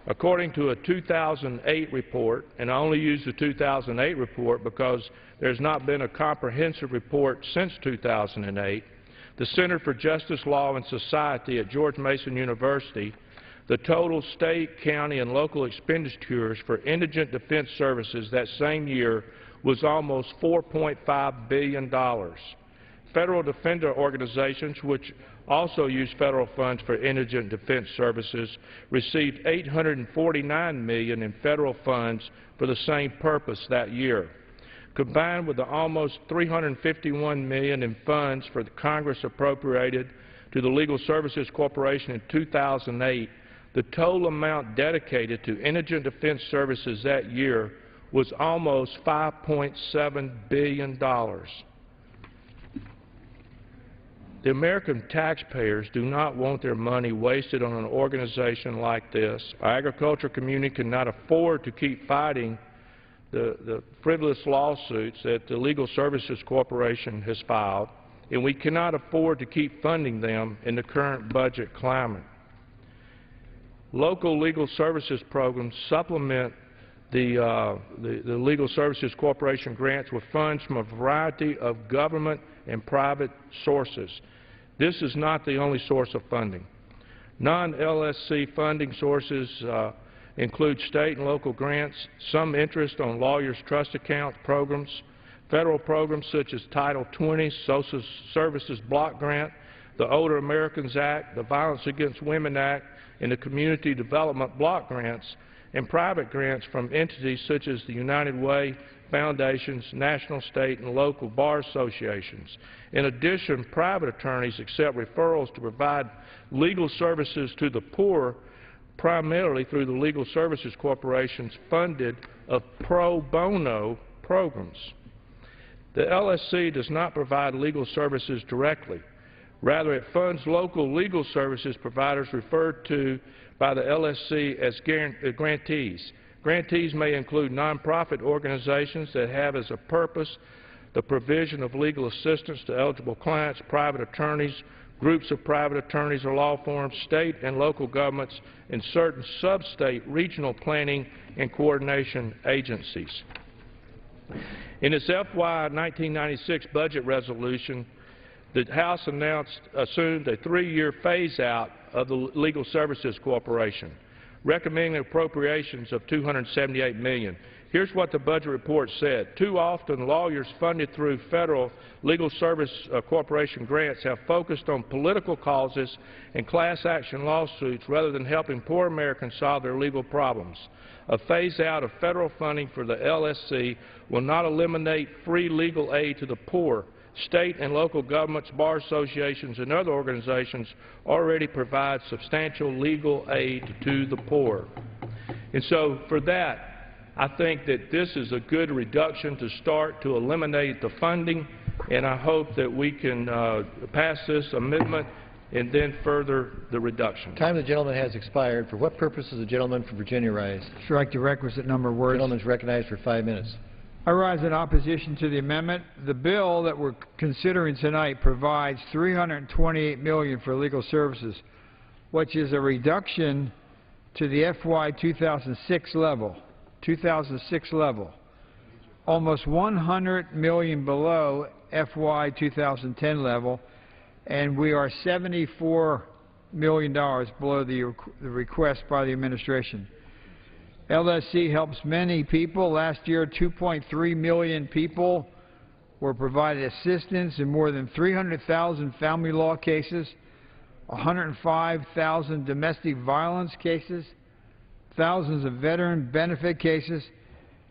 According to a 2008 report, and I only use the 2008 report because there's not been a comprehensive report since 2008, the Center for Justice, Law, and Society at George Mason University, the total state, county, and local expenditures for indigent defense services that same year was almost $4.5 billion. Federal defender organizations, which also use federal funds for indigent defense services, received $849 million in federal funds for the same purpose that year. Combined with the almost $351 million in funds for the Congress appropriated to the Legal Services Corporation in 2008, the total amount dedicated to indigent defense services that year was almost $5.7 billion. The American taxpayers do not want their money wasted on an organization like this. Our agriculture community cannot afford to keep fighting the frivolous lawsuits that the Legal Services Corporation has filed, and we cannot afford to keep funding them in the current budget climate. Local legal services programs supplement the Legal Services Corporation grants with funds from a variety of government and private sources. This is not the only source of funding. Non-LSC funding sources include state and local grants, some interest on lawyers' trust account programs, federal programs such as Title 20, Social Services Block Grant, the Older Americans Act, the Violence Against Women Act, and the Community Development Block Grants, and private grants from entities such as the United Way, foundations, national, state, and local bar associations. In addition, private attorneys accept referrals to provide legal services to the poor, primarily through the Legal Services Corporation's funded of pro bono programs. The LSC does not provide legal services directly. Rather, it funds local legal services providers referred to by the LSC as grantees. Grantees may include nonprofit organizations that have as a purpose the provision of legal assistance to eligible clients, private attorneys, groups of private attorneys or law firms, state and local governments, and certain sub-state regional planning and coordination agencies. In its FY 1996 budget resolution, the House assumed a 3-year phase-out of the Legal Services Corporation, recommending appropriations of $278 million. Here's what the budget report said. Too often, lawyers funded through federal legal service corporation grants have focused on political causes and class action lawsuits rather than helping poor Americans solve their legal problems. A phase-out of federal funding for the LSC will not eliminate free legal aid to the poor. State and local governments, bar associations, and other organizations already provide substantial legal aid to the poor. And so, for that, I think that this is a good reduction to start to eliminate the funding, and I hope that we can pass this amendment and then further the reduction. Time of the gentleman has expired. For what purpose does the gentleman from Virginia rise? Strike the requisite number of The words. gentleman is recognized for 5 minutes. I rise in opposition to the amendment. The bill that we're considering tonight provides $328 million for legal services, which is a reduction to the FY 2006 level. Almost $100 million below FY 2010 level, and we are $74 million below the request by the administration. LSC helps many people. Last year, 2.3 million people were provided assistance in more than 300,000 family law cases, 105,000 domestic violence cases, thousands of veteran benefit cases,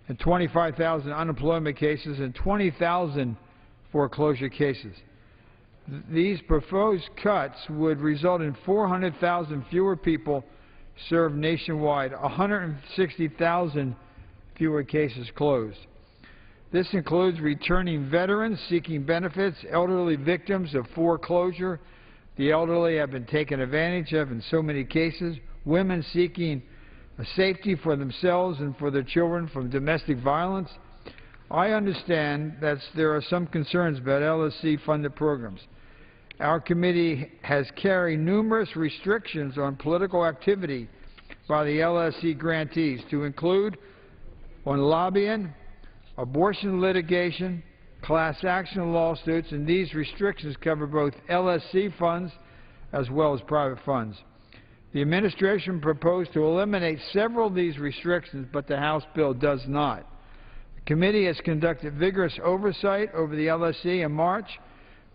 and 25,000 unemployment cases, and 20,000 foreclosure cases. These proposed cuts would result in 400,000 fewer people served nationwide, 160,000 fewer cases closed. This includes returning veterans seeking benefits, elderly victims of foreclosure. The elderly have been taken advantage of in so many cases, women seeking safety for themselves and for their children from domestic violence. I understand that there are some concerns about LSC-funded programs. Our committee has carried numerous restrictions on political activity by the LSC grantees, to include on lobbying, abortion litigation, class action lawsuits, and these restrictions cover both LSC funds as well as private funds. The administration proposed to eliminate several of these restrictions, but the House bill does not. The committee has conducted vigorous oversight over the LSC. In March,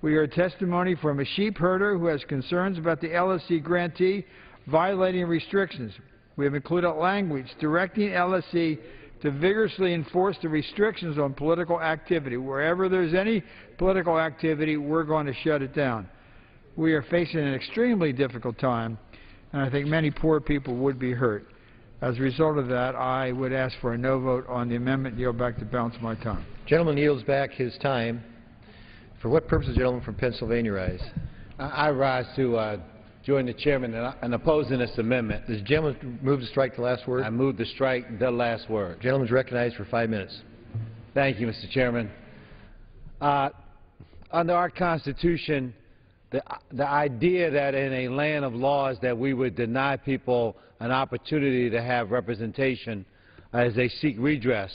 we heard testimony from a sheep herder who has concerns about the LSC grantee violating restrictions. We have included language directing LSC to vigorously enforce the restrictions on political activity. Wherever there's any political activity, we're going to shut it down. We are facing an extremely difficult time, and I think many poor people would be hurt. As a result of that, I would ask for a no vote on the amendment. Yield back the balance of my time. Gentleman yields back his time. For what purpose does the gentleman from Pennsylvania rise? I rise to join the chairman in opposing this amendment. Does the gentleman move to strike the last word? I move to strike the last word. The gentleman is recognized for 5 minutes. Thank you, Mr. Chairman. Under our Constitution, the idea that in a land of laws that we would deny people an opportunity to have representation as they seek redress.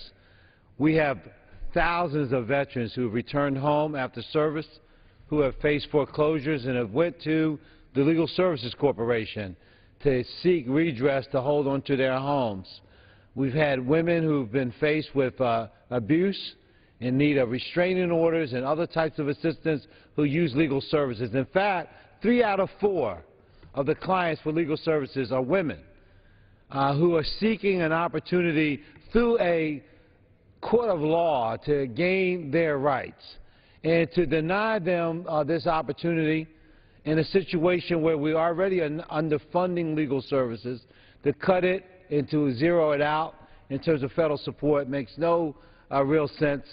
We have thousands of veterans who have returned home after service, who have faced foreclosures and have went to the Legal Services Corporation to seek redress to hold on to their homes. We've had women who've been faced with abuse, in need of restraining orders and other types of assistance who use legal services. In fact, 3 out of 4 of the clients for legal services are women who are seeking an opportunity through a court of law to gain their rights. And to deny them this opportunity in a situation where we already are underfunding legal services, to cut it and to zero it out in terms of federal support makes no real sense,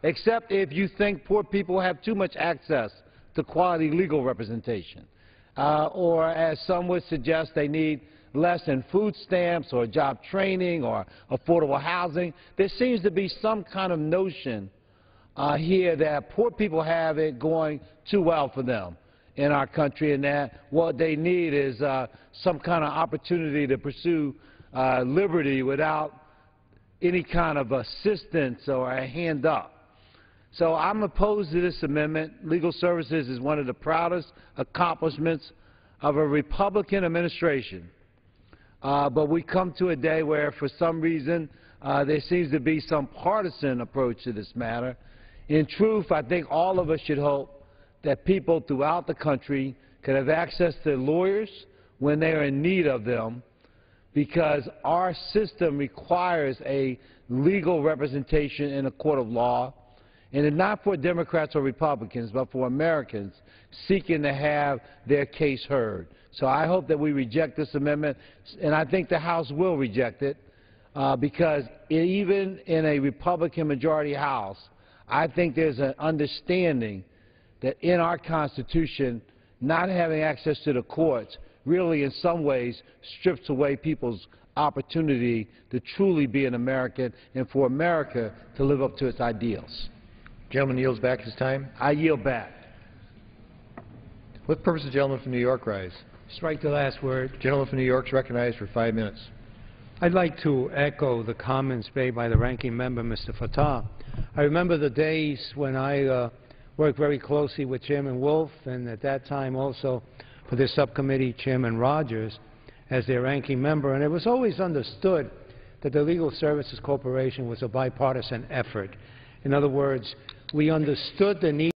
except if you think poor people have too much access to quality legal representation, or as some would suggest, they need less in food stamps or job training or affordable housing. There seems to be some kind of notion here that poor people have it going too well for them in our country, and that what they need is some kind of opportunity to pursue liberty without any kind of assistance or a hand up. So I'm opposed to this amendment. Legal services is one of the proudest accomplishments of a Republican administration. But we come to a day where, for some reason, there seems to be some partisan approach to this matter. In truth, I think all of us should hope that people throughout the country can have access to lawyers when they are in need of them, because our system requires a legal representation in a court of law, and it's not for Democrats or Republicans, but for Americans seeking to have their case heard. So I hope that we reject this amendment, and I think the House will reject it, because even in a Republican majority House, I think there's an understanding that in our Constitution, not having access to the courts really in some ways strips away people's opportunity to truly be an American and for America to live up to its ideals. Gentleman yields back his time. I yield back. What purpose does the gentleman from New York rise? Strike the last word. Gentleman from New York is recognized for 5 minutes. I'd like to echo the comments made by the ranking member, Mr. Fattah. I remember the days when I worked very closely with Chairman Wolf, and at that time also for this subcommittee, Chairman Rogers, as their ranking member, and it was always understood that the Legal Services Corporation was a bipartisan effort. In other words, we understood the need